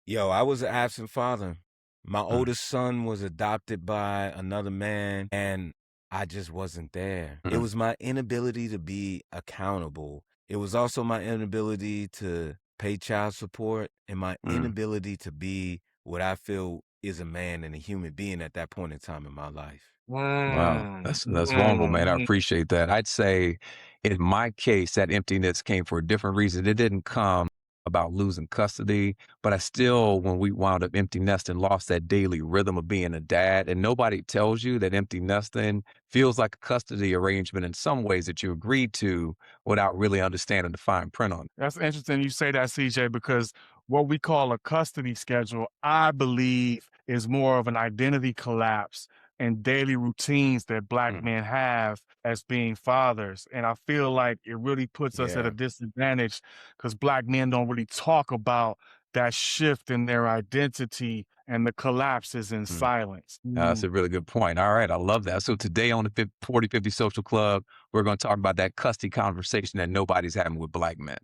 Yo, I was an absent father. My Mm, oldest son was adopted by another man, and I just wasn't there. It mm, was my inability to be accountable. It was also my inability to pay child support and my mm. inability to be what I feel is a man and a human being at that point in time in my life. Wow, Mm, that's vulnerable, man. I mm. appreciate that. I'd say in my case, that emptiness came for a different reason. It didn't come about losing custody, but I still, when we wound up empty nesting, lost that daily rhythm of being a dad. And nobody tells you that empty nesting feels like a custody arrangement in some ways that you agreed to without really understanding the fine print on it. That's interesting you say that, CJ, because what we call a custody schedule, I believe, is more of an identity collapse and daily routines that Black Mm. men have as being fathers. And I feel like it really puts us at a Yeah. disadvantage because Black men don't really talk about that shift in their identity and the collapses in Mm. silence. That's a really good point. All right. I love that. So today on the 40/50 Social Club, we're going to talk about that custody conversation that nobody's having with Black men.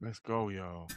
Let's go, y'all.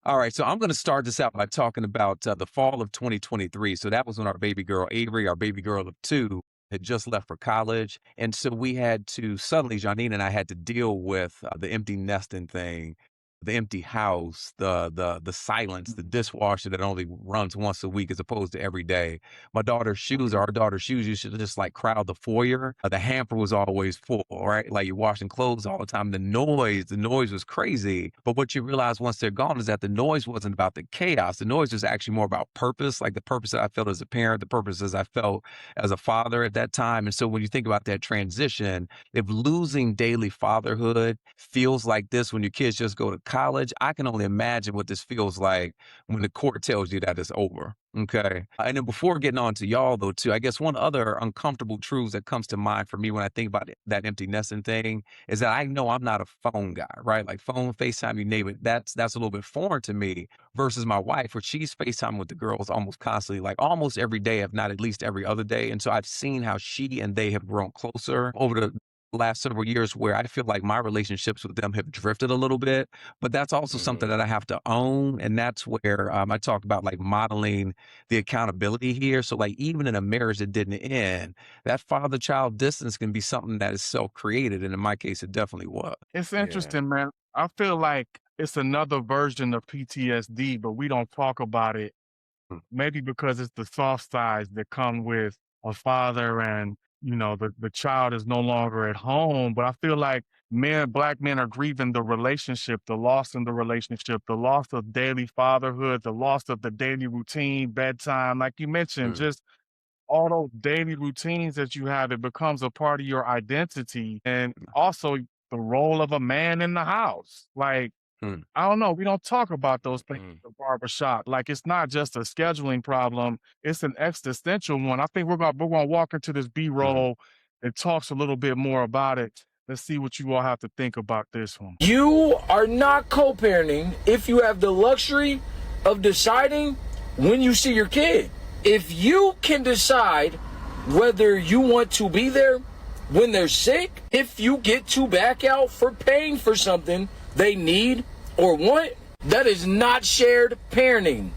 All right, so I'm going to start this out by talking about the fall of 2023. So that was when our baby girl, Avery, our baby girl of 2, had just left for college. And so we had to suddenly, Janine and I had to deal with the empty nesting thing, the empty house, the silence, the dishwasher that only runs once a week as opposed to every day. My daughter's shoes, our daughter's shoes, used to just like crowd the foyer. The hamper was always full, right? Like you're washing clothes all the time. The noise was crazy. But what you realize once they're gone is that the noise wasn't about the chaos. The noise was actually more about purpose, like the purpose that I felt as a parent, the purposes I felt as a father at that time. And so when you think about that transition, if losing daily fatherhood feels like this when your kids just go to college, I can only imagine what this feels like when the court tells you that it's over. Okay. And then before getting on to y'all, though, too, I guess one other uncomfortable truth that comes to mind for me when I think about that empty nesting thing is that I know I'm not a phone guy, right? Like phone, FaceTime, you name it. That's a little bit foreign to me versus my wife, where she's FaceTime with the girls almost constantly, like almost every day, if not at least every other day. And so I've seen how she and they have grown closer over the last several years where I feel like my relationships with them have drifted a little bit, but that's also something Hmm. that I have to own. And that's where I talk about like modeling the accountability here. So like even in a marriage that didn't end, that father-child distance can be something that is self-created. And in my case, it definitely was. It's Yeah. interesting, man. I feel like it's another version of PTSD, but we don't talk about it. Mm, Maybe because it's the soft sides that come with a father and, the child is no longer at home. But I feel like Black men are grieving the relationship, the loss in the relationship, the loss of daily fatherhood, the loss of the daily routine, bedtime. Like you mentioned, Mm. just all those daily routines that you have, it becomes a part of your identity and also the role of a man in the house. Like, mm, I don't know, we don't talk about those things Mm. at the barbershop. Like, it's not just a scheduling problem, it's an existential one. I think we're gonna walk into this mm. B-roll that talks a little bit more about it. Let's see what you all have to think about this one. You are not co-parenting if you have the luxury of deciding when you see your kid. If you can decide whether you want to be there when they're sick, if you get to back out for paying for something they need or want, that is not shared parenting.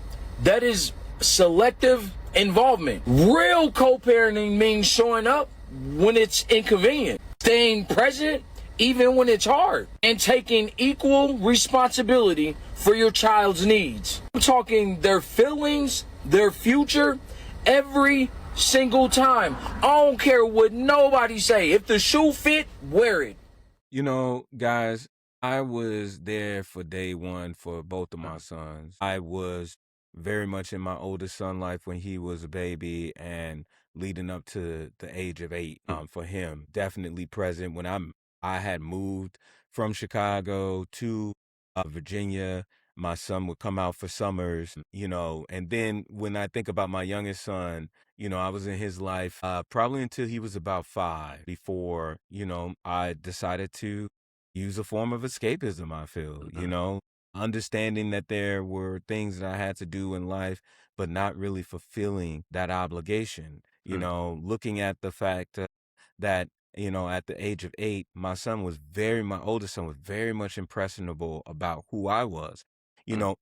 That is selective involvement. Real co-parenting means showing up when it's inconvenient, staying present even when it's hard, and taking equal responsibility for your child's needs. I'm talking their feelings, their future, every single time. I don't care what nobody say. If the shoe fit, wear it. You know, guys, I was there for day one for both of my Mm, sons. I was very much in my oldest son life when he was a baby and leading up to the age of 8 mm, for him. Definitely present when I had moved from Chicago to Virginia. My son would come out for summers, and then when I think about my youngest son, I was in his life probably until he was about 5 before, I decided to use a form of escapism, I feel, mm, understanding that there were things that I had to do in life, but not really fulfilling that obligation. Mm. Looking at the fact that, at the age of 8, my oldest son was very much impressionable about who I was. Mm.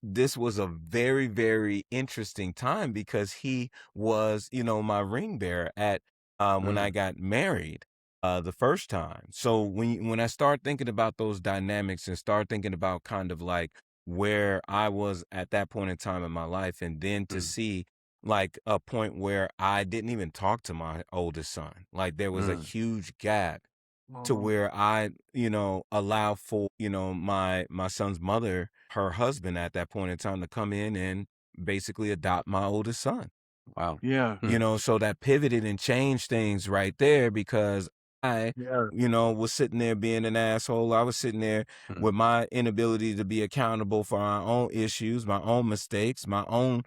This was a very, very interesting time because he was, my ring bearer at when I Mm. got married the first time. So when I start thinking about those dynamics and start thinking about kind of like where I was at that point in time in my life, and then to Mm. see like a point where I didn't even talk to my oldest son, like there was a Mm. huge gap to Mhm. where I, allow for, my son's mother, her husband at that point in time, to come in and basically adopt my oldest son. Wow. Yeah. Mm. So that pivoted and changed things right there because I, Yeah. was sitting there being an asshole. I was sitting there Mm. with my inability to be accountable for our own issues, my own mistakes, my own,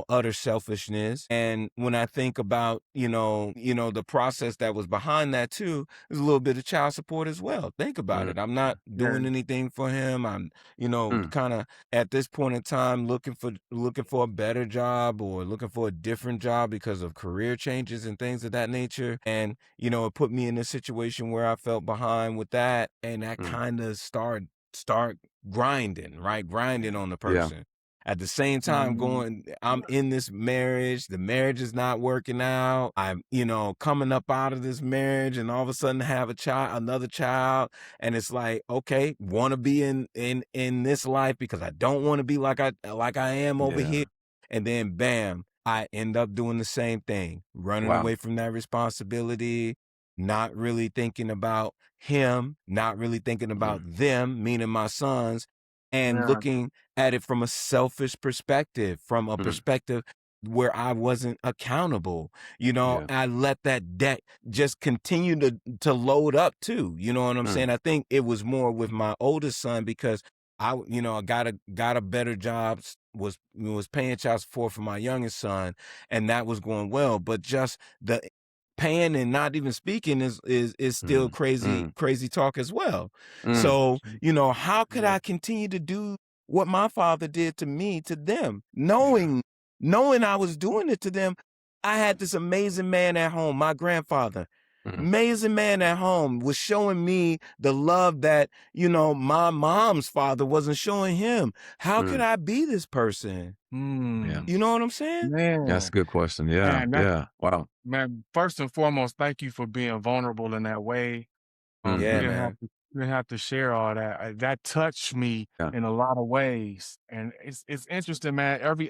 utter selfishness. And when I think about, the process that was behind that too, there's a little bit of child support as well. Think about Mm. it. I'm not Yeah. doing anything for him. I'm, Mm. kind of at this point in time looking for a better job or looking for a different job because of career changes and things of that nature. And it put me in a situation where I felt behind with that, and that Mm. kind of start grinding, right? Grinding on the Yeah. person. At the same time, Mhm. I'm in this marriage, the marriage is not working out. I'm, coming up out of this marriage and all of a sudden have another child. And it's like, okay, want to be in this life because I don't want to be like I am over Yeah. here. And then bam, I end up doing the same thing, running Wow. away from that responsibility, not really thinking about him, not really thinking about Mm. them, meaning my sons, and Yeah. looking at it from a selfish perspective, from a Mm. perspective where I wasn't accountable. Yeah. I let that debt just continue to load up too. You know what I'm Mm. saying? I think it was more with my oldest son because I got a better job, was paying child support for my youngest son, and that was going well. But just the paying and not even speaking is still Mm. crazy Mm. crazy talk as well. Mm. So, how could Yeah. I continue to do what my father did to me to them, knowing I was doing it to them? I had this amazing man at home, my grandfather. Mm. Amazing man at home was showing me the love that, my mom's father wasn't showing him. How could Mm. I be this person? Yeah. Mm. You know what I'm saying? That's a Man. good question. Yeah. Man, that Yeah. Wow. man, first and foremost, thank you for being vulnerable in that way. You Yeah, Mhm. didn't have man. to you didn't have to share all that. That touched me Yeah. in a lot of ways. And it's interesting, man. Every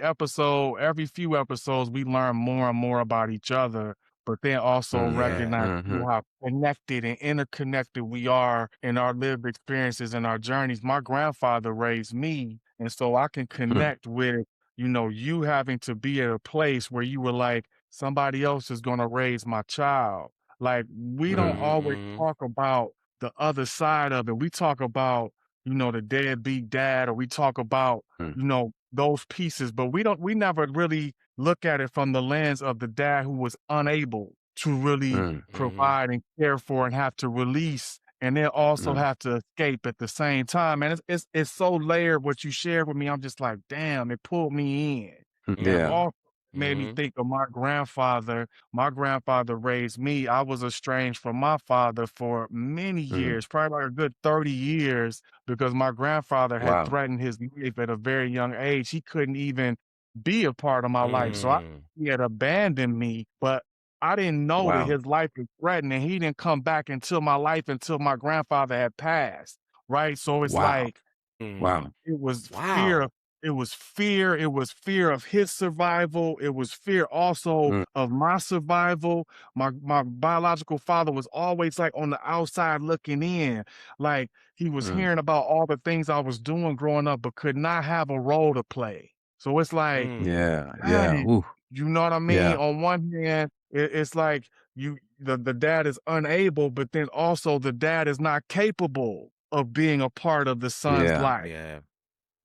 few episodes, we learn more and more about each other, but then also Mm. Yeah. recognize Mhm. how connected and interconnected we are in our lived experiences and our journeys. My grandfather raised me, and so I can Mm. connect with, you having to be at a place where you were like, somebody else is gonna raise my child. Like, we don't Mm. Mhm, always mhm. talk about the other side of it. We talk about, the deadbeat dad, or we talk about, Mm. those pieces, but we never really look at it from the lens of the dad who was unable to really Mm. Mhm. provide and care for and have to release and then also Mm. have to escape at the same time. And it's so layered what you shared with me. I'm just like, damn, it pulled me in. Mm. And it Yeah. Mhm. also made me Mhm. think of my grandfather. My grandfather raised me. I was estranged from my father for many Mm. years, probably like a good 30 years, because my grandfather had Wow. threatened his life at a very young age. He couldn't even be a part of my life. So Mm. he had abandoned me, but I didn't know that Wow. his life was threatened, and he didn't come back into my life until my grandfather had passed. Right. So it's Wow. like, Mm. Wow. it was fear Wow. of it was fear of his survival, it was fear also Mm. of my survival. My biological father was always, like, on the outside looking in, like, he was Mm. hearing about all the things I was doing growing up, but could not have a role to play. So it's like, Mm. Yeah. Yeah. dang, Ooh. you know what I mean? Yeah. On one hand, it's like the dad is unable, but then also the dad is not capable of being a part of the son's Yeah. life. Yeah.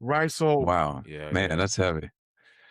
Right, so Wow. Yeah, Man, yeah. that's heavy.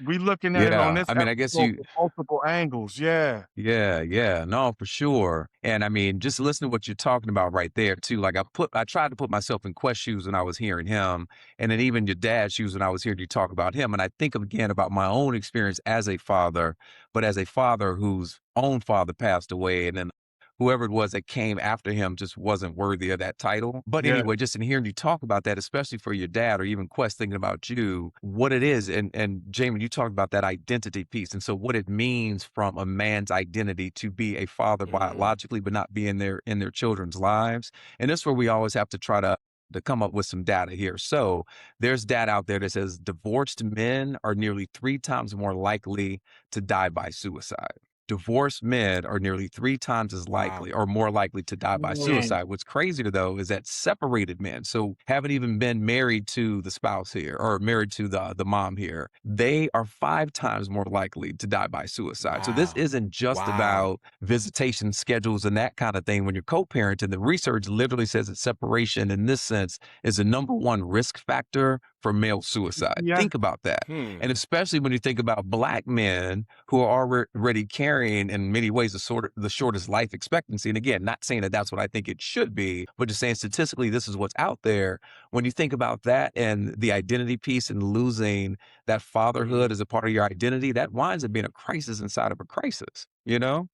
We looking at it on Yeah, this I mean, I guess episode you from multiple angles. Yeah. Yeah, yeah. No, for sure. And I mean, just listen to what you're talking about right there too. Like I tried to put myself in Quest's shoes when I was hearing him, and then even your dad's shoes when I was hearing you talk about him. And I think again about my own experience as a father, but as a father whose own father passed away, and then whoever it was that came after him just wasn't worthy of that title. But Yeah. anyway, just in hearing you talk about that, especially for your dad or even Quest thinking about you, what it is, and Jamie, you talked about that identity piece. And so what it means from a man's identity to be a father Mhm. biologically, but not be in their children's lives. And that's where we always have to try to come up with some data here. So there's data out there that says divorced men are nearly 3 times more likely to die by suicide. Divorced men are nearly 3 times as Wow. likely or more likely to die by Mm. suicide. What's crazier though is that separated men, so haven't even been married to the spouse here or married to the mom here, they are 5 times more likely to die by suicide. So this Wow. isn't just Wow. about visitation schedules and that kind of thing when you're co-parenting. The research literally says that separation in this sense is the number one risk factor for male suicide. Yeah. Think about that. Hmm. And especially when you think about black men who are already carrying in many ways the shortest life expectancy. And again, not saying that that's what I think it should be, but just saying statistically, this is what's out there. When you think about that and the identity piece and losing that fatherhood Mhm. as a part of your identity, that winds up being a crisis inside of a crisis, you know?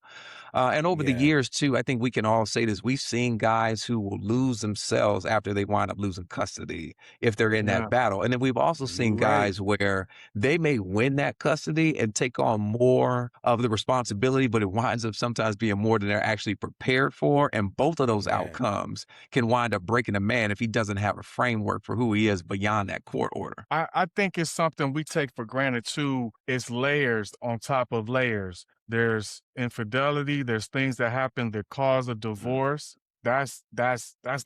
And over the Yeah. years, too, I think we can all say this. We've seen guys who will lose themselves after they wind up losing custody if they're in Yeah. that battle. And then we've also You seen right. guys where they may win that custody and take on more of the responsibility, but it winds up sometimes being more than they're actually prepared for. And both of those Yeah. outcomes can wind up breaking a man if he doesn't have a framework for who he is beyond that court order. I think it's something we take for granted too. It's layers on top of layers. There's infidelity, there's things that happen that cause a Mm. divorce. That's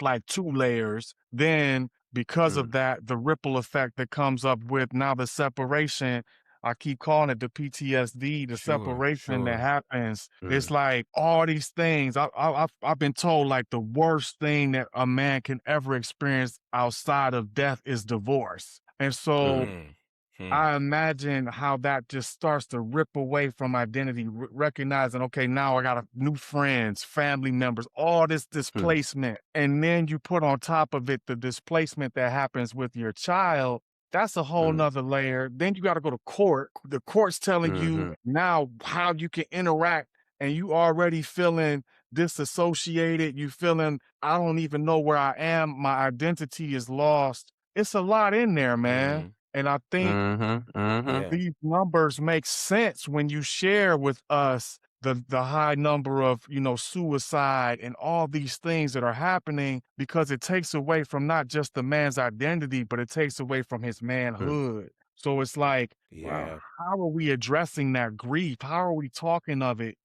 like 2 layers. Then because of Mm. that, the ripple effect that comes up with now the separation, I keep calling it the PTSD, the Sure. separation that Sure. happens. It's Mm. like all these things. I've been told like the worst thing that a man can ever experience outside of death is divorce. And so Mm. Hmm. I imagine how that just starts to rip away from identity, recognizing, okay, now I got new friends, family members, all this Hmm. displacement. And then you put on top of it the displacement that happens with your child. That's a whole Mm. nother layer. Then you got to go to court. The court's telling you Hmm. now how you can interact, and you already feeling disassociated. You feeling, I don't even know where I am. My identity is lost. It's a lot in there, man. Mhm. And I think Hmm. Hmm. Yeah. these numbers make sense when you share with us the high number of, suicide and all these things that are happening, because it takes away from not just the man's identity, but it takes away from his Hmm. manhood. So it's like, wow, Yeah. how are we addressing that grief? How are we talking about it?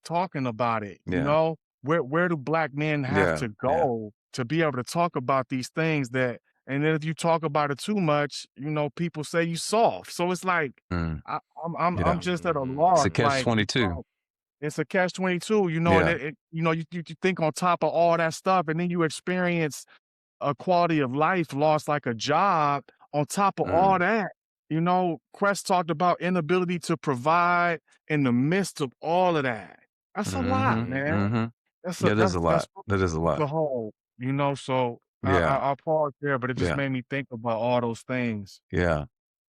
Yeah. Where do black men have Yeah. to Yeah. go to be able to talk about these things that, and then if you talk about it too much, people say you soft. So it's like Mm. I'm Yeah. just at a It's loss. a Mhm. catch Like, 22. it's a catch 22, and Yeah. you think on top of all that stuff, and then you experience a quality of life lost, like a job. On top of all Mm. that, Quest talked about inability to provide in the midst of all of that. That's a lot, Mhm, Mhm. man. mhm. That's a Yeah, there's a that's lot. That is a lot. the whole, so Yeah, I'll pause there, but it just yeah, made me think about all those things. yeah.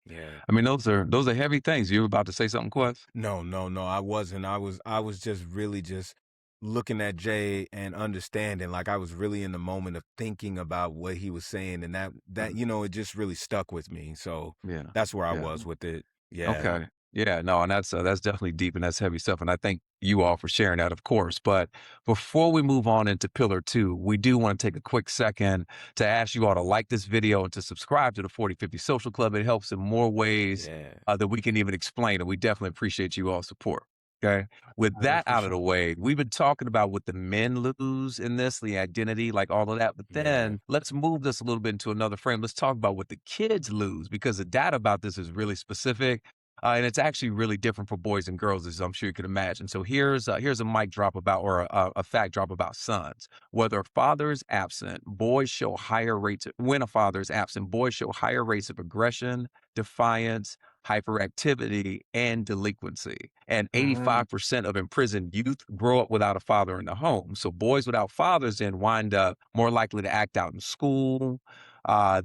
Yeah. I mean, those are heavy things. You were about to say something, Quest? No, no, no, I wasn't. I was just really just looking at Jay and understanding. Like I was really in the moment of thinking about what he was saying, and that Mm, it just really stuck with me. So yeah, that's where I yeah. was with it. Yeah. Okay. Yeah, no, and that's definitely deep and that's heavy stuff. And I thank you all for sharing that, of course. But before we move on into pillar two, we do want to take a quick second to ask you all to like this video and to subscribe to the 4050 Social Club. It helps in more ways Yeah. that we can even explain. And we definitely appreciate you all support. Okay. With Yeah, that for out of sure. the way, we've been talking about what the men lose in this, the identity, like all of that. But Yeah. then let's move this a little bit into another frame. Let's talk about what the kids lose because the data about this is really specific. And it's actually really different for boys and girls, as I'm sure you can imagine. So here's a mic drop about, or a fact drop about sons. Whether a father is absent, boys show higher rates. When a father is absent, boys show higher rates of aggression, defiance, hyperactivity, and delinquency. And Mhm. 85% of imprisoned youth grow up without a father in the home. So boys without fathers then wind up more likely to act out in school.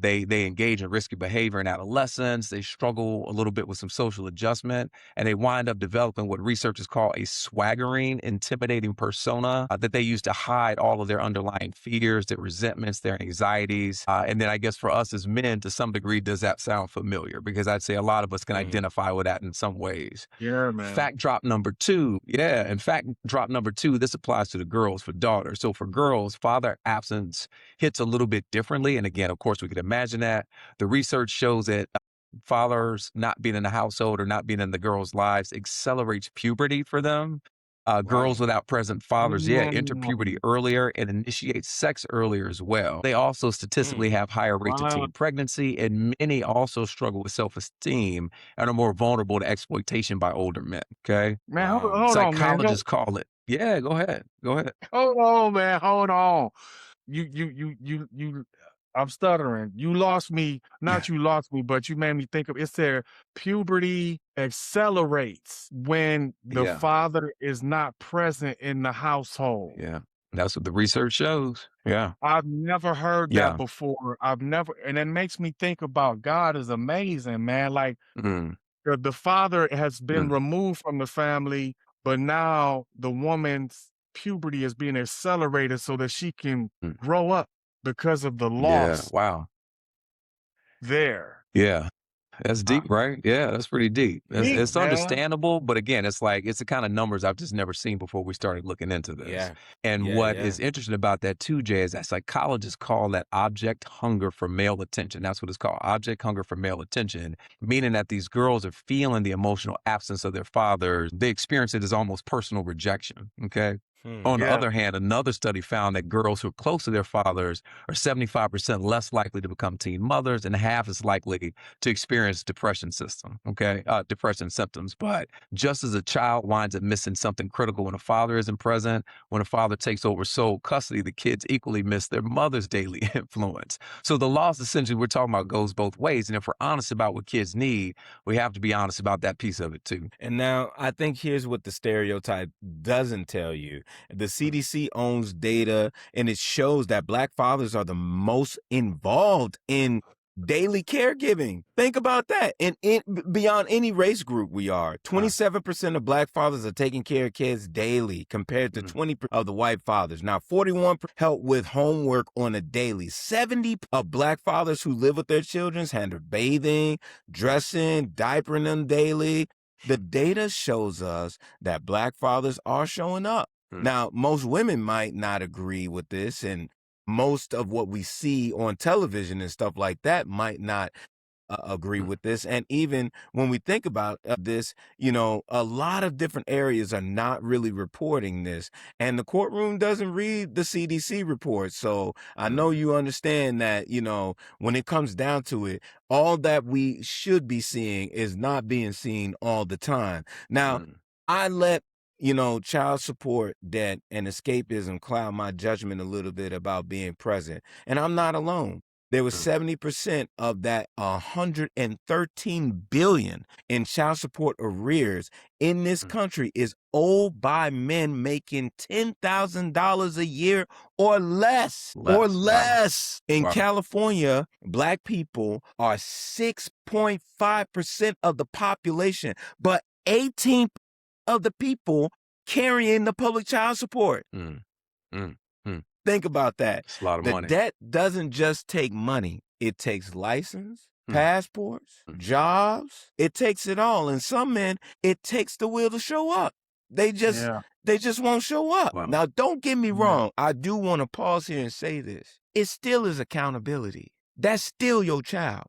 They engage in risky behavior in adolescence. They struggle a little bit with some social adjustment, and they wind up developing what researchers call a swaggering, intimidating persona that they use to hide all of their underlying fears, their resentments, their anxieties. And then I guess for us as men, to some degree, does that sound familiar? Because I'd say a lot of us can Mhm. identify with that in some ways. Yeah, man. Fact drop number two. Yeah. And fact drop number two, this applies to the girls for daughters. So for girls, father absence hits a little bit differently. And again, of course, we could imagine that. The research shows that fathers not being in the household or not being in the girls' lives accelerates puberty for them. Girls Right. without present fathers, yeah, enter puberty Mm. earlier and initiate sex earlier as well. They also statistically Mm. have higher rates of Wow. teen pregnancy, and many also struggle with self-esteem and are more vulnerable to exploitation by older men. Okay. Man, Wow. hold on, man. Psychologists call it. Yeah, go ahead. Go ahead. Hold on, man. Hold on. You I'm stuttering. You lost me. Yeah. Not you lost me, but you made me think of it said puberty accelerates when the Yeah. father is not present in the household. Yeah. That's what the research shows. Yeah. I've never heard that Yeah. before. I've never, and it makes me think about God is amazing, man. Like Mm, the father has been mm, removed from the family, but now the woman's puberty is being accelerated so that she can mm. grow up because of the Yeah. loss Wow. there. Yeah. That's Uh, deep, right? Yeah, that's pretty deep. Deep, It's man. understandable, but again, it's like it's the kind of numbers I've just never seen before we started looking into this. Yeah. And Yeah, what yeah. is interesting about that too, Jay, is that psychologists call that object hunger for male attention. That's what it's called, object hunger for male attention, meaning that these girls are feeling the emotional absence of their fathers. They experience it as almost personal rejection. Okay. Hmm. On the Yeah, other hand, another study found that girls who are close to their fathers are 75% less likely to become teen mothers and half as likely to experience depression symptoms. But just as a child winds up missing something critical when a father isn't present, when a father takes over sole custody, the kids equally miss their mother's daily influence. So the loss, essentially, we're talking about goes both ways. And if we're honest about what kids need, we have to be honest about that piece of it too. And now I think here's what the stereotype doesn't tell you. The Mm, CDC owns data and it shows that Black fathers are the most involved in daily caregiving. Think about that. And beyond any race group we are, uh, 27% of Black fathers are taking care of kids daily compared to mm, 20% of the white fathers. Now, 41% help with homework on a daily. 70 of Black fathers who live with their children handle bathing, dressing, diapering them daily. The data shows us that Black fathers are showing up. mm, Now, most women might not agree with this, and most of what we see on television and stuff like that might not agree mm, with this. And even when we think about this, a lot of different areas are not really reporting this. And the courtroom doesn't read the CDC report. So I mm, know you understand that, when it comes down to it, all that we should be seeing is not being seen all the time. Now, mm, I let child support, debt, and escapism cloud my judgment a little bit about being present. And I'm not alone. There was mm, 70% of that 113 billion in child support arrears in this mm. country is owed by men making $10,000 a year or less. Or Less. Wow. less. In Wow. California, Black people are 6.5% of the population, but 18 of the people carrying the public child support. Mm, mm, mm. Think about that. It's a lot of The money. debt doesn't just take money. It takes license, Mm, passports, mm. jobs. It takes it all. And some men, it takes the will to show up. They just yeah, they just won't show up. Wow. Now, don't get me yeah, wrong. I do want to pause here and say this. It still is accountability. That's still your child.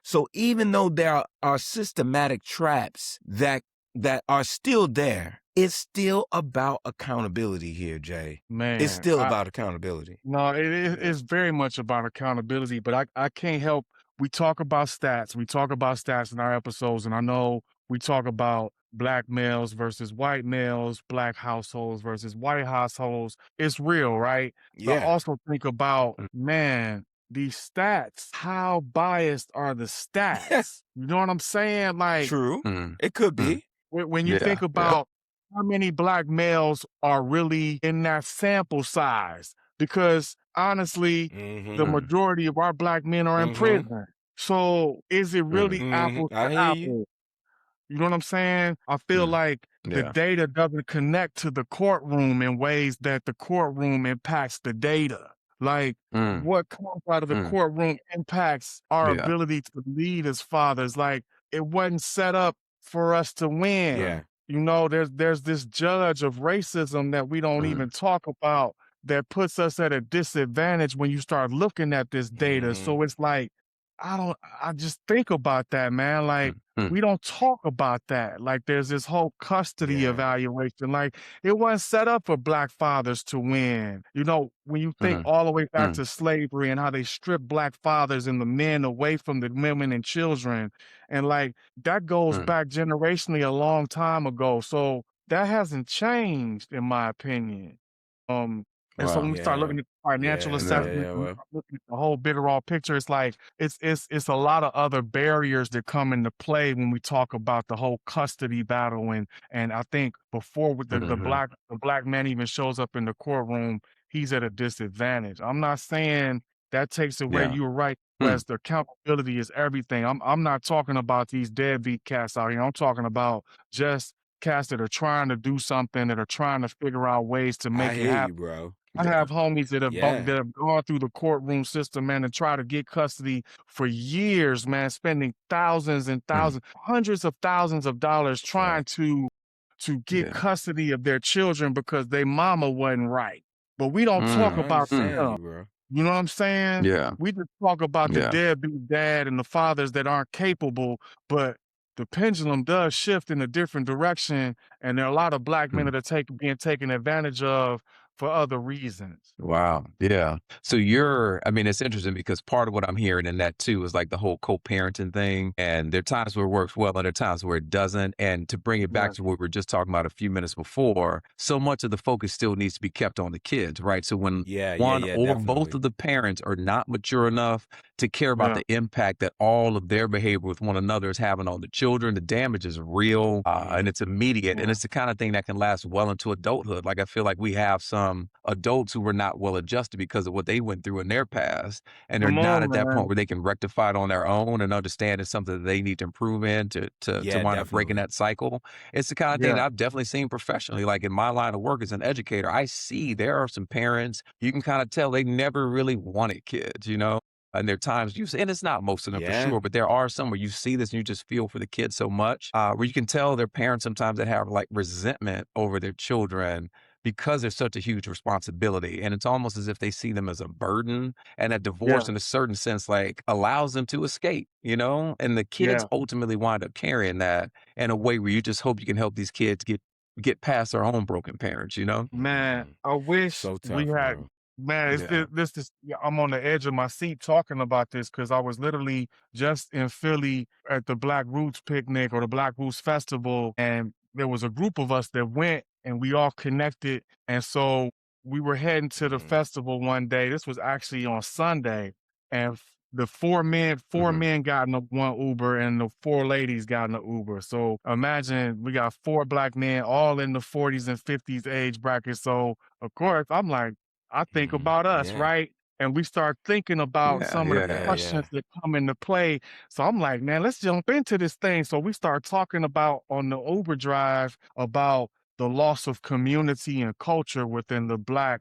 So even though there are systematic traps that are still there, it's still about accountability here, Jay. It's man. still about accountability. No, it's very much about accountability, but I can't help. We talk about stats. We talk about stats in our episodes, and I know we talk about black males versus white males, black households versus white households. It's real, right? But I Yeah. also think about, Mm, man, these stats, how biased are the stats? You know what I'm saying? Like, True. Mm, It could mm. be. when you Yeah, think yeah. about how many black males are really in that sample size, because honestly, the Mhm. Mm, majority of our black men are in Mhm. prison. So is it mm. really Mhm. apples I to hear you. apples? You know what I'm saying? I feel Mm, like the yeah. data doesn't connect to the courtroom in ways that the courtroom impacts the data. Like, Mm, what comes out of the mm, courtroom impacts our yeah. ability to lead as fathers. Like, it wasn't set up for us to win. Mm, Yeah. You know, there's this judge of racism that we don't mm, even talk about that puts us at a disadvantage when you start looking at this data. Mhm. So it's like, I just think about that, man. Like, mm, mm, we don't talk about that. Like, there's this whole custody Yeah. evaluation. Like, it wasn't set up for black fathers to win. You know, when you think mm, all the way back mm, to slavery and how they stripped black fathers and the men away from the women and children, and like that goes mm. back generationally a long time ago. So that hasn't changed, in my opinion. Um, and so when Wow. we start Yeah. looking at financial Yeah. Yeah. Yeah. assessment, Yeah. when we Well. start looking at the whole bigger all picture, it's like it's a lot of other barriers that come into play when we talk about the whole custody battle. And I think before with Mhm, the black man even shows up in the courtroom, he's at a disadvantage. I'm not saying that takes away. yeah. You were right. Mm, Wes, the accountability is everything. I'm not talking about these deadbeat cats out here. I'm talking about just cats that are trying to do something, that are trying to figure out ways to I make it hear happen. you, bro. I yeah. have homies Yeah. that have gone through the courtroom system, man, and try to get custody for years, man, spending thousands and Mm, thousands, hundreds of thousands of dollars trying Facts. to get yeah. custody of their children because their mama wasn't right. But we don't talk I Mm, about mm. understand them. you, bro. You know what I'm saying? Yeah. We just talk about the Yeah. deadbeat dad and the fathers that aren't capable, but the pendulum does shift in a different direction, and there are a lot of black men Mm. that are being taken advantage of for other reasons. Wow. Yeah. So I mean, it's interesting because part of what I'm hearing in that too is like the whole co-parenting thing. And there are times where it works well, and there are times where it doesn't. And to bring it back Yeah, to what we were just talking about a few minutes before, so much of the focus still needs to be kept on the kids, right? So when Yeah. Yeah. one Yeah. or both Definitely. of the parents are not mature enough to care about yeah, the impact that all of their behavior with one another is having on the children, the damage is real, and Mhm. it's immediate. And yeah. it's the kind of thing that can last well into adulthood. Like I feel like we have some adults who were not well adjusted because of what they went through in their past. And they're Come not on, at that point man. where they can rectify it on their own and understand it's something that they need to improve in to Yeah. wind up breaking Definitely. that cycle. It's the kind of thing Yeah, that I've definitely seen professionally. Like in my line of work as an educator, I see there are some parents, you can kind of tell they never really wanted kids, you know? And there are times you see, and it's not most of them for Yeah. sure, but there are some where you see this and you just feel for the kids so much, where you can tell their parents sometimes that have like resentment over their children because there's such a huge responsibility. And it's almost as if they see them as a burden. And that divorce, yeah, in a certain sense, like allows them to escape, you know? And the kids yeah. ultimately wind up carrying that in a way where you just hope you can help these kids get past their own broken parents, you know? Man, Mhm. I wish So we tough, had bro. man, it's Yeah. this yeah, I'm on the edge of my seat talking about this because I was literally just in Philly at the Black Roots picnic or the Black Roots Festival, and there was a group of us that went and we all connected. And so we were heading to the Mhm. festival one day. This was actually on Sunday, and the four Hmm. men got in the one Uber and the four ladies got in the Uber. So imagine we got four black men all in the 40s and 50s age bracket. So of course I'm like, I think Mhm. about us, Yeah. right? And we start thinking about Yeah. some of the Yeah. Yeah. questions Yeah. that come into play. So I'm like, man, let's jump into this thing. So we start talking about on the Uber drive about the loss of community and culture within the black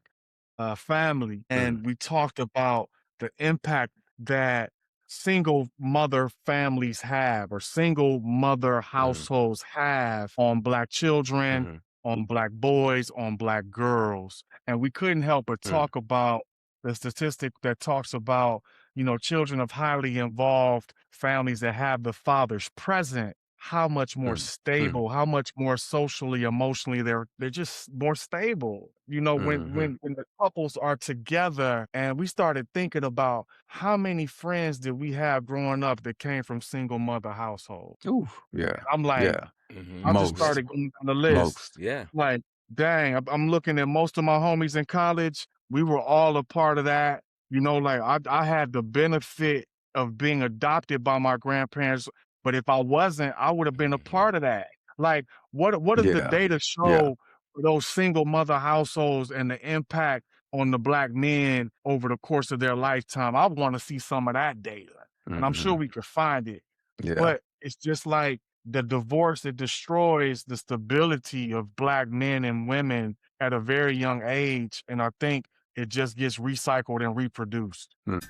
family. Mm, And we talked about the impact that single mother families have or single mother Mhm. households have on black children, Mhm. on black boys, on black girls. And we couldn't help but mm, talk about the statistic that talks about, you know, children of highly involved families that have the fathers present, how much more mm, mm, stable, how much more socially, emotionally they're just more stable. You know, mhm. when the couples are together, and we started thinking about how many friends did we have growing up that came from single mother households. Ooh, yeah, I'm like, yeah. Mhm. I just Yep. Most, started going down the list. most. Yeah. Like, dang, I'm looking at most of my homies in college. We were all a part of that. You know, like I had the benefit of being adopted by my grandparents, but if I wasn't, I would have been a part of that. Like, what does the Yeah. data Yeah. show for those single mother households and the impact on the black men over the course of their lifetime? I want to see some of that data, and I'm sure Mhm. we could find it. Yeah. But it's just like the divorce, it destroys the stability of black men and women at a very young age, and I think it just gets recycled and reproduced. Mm.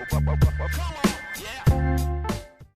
Come on, yeah.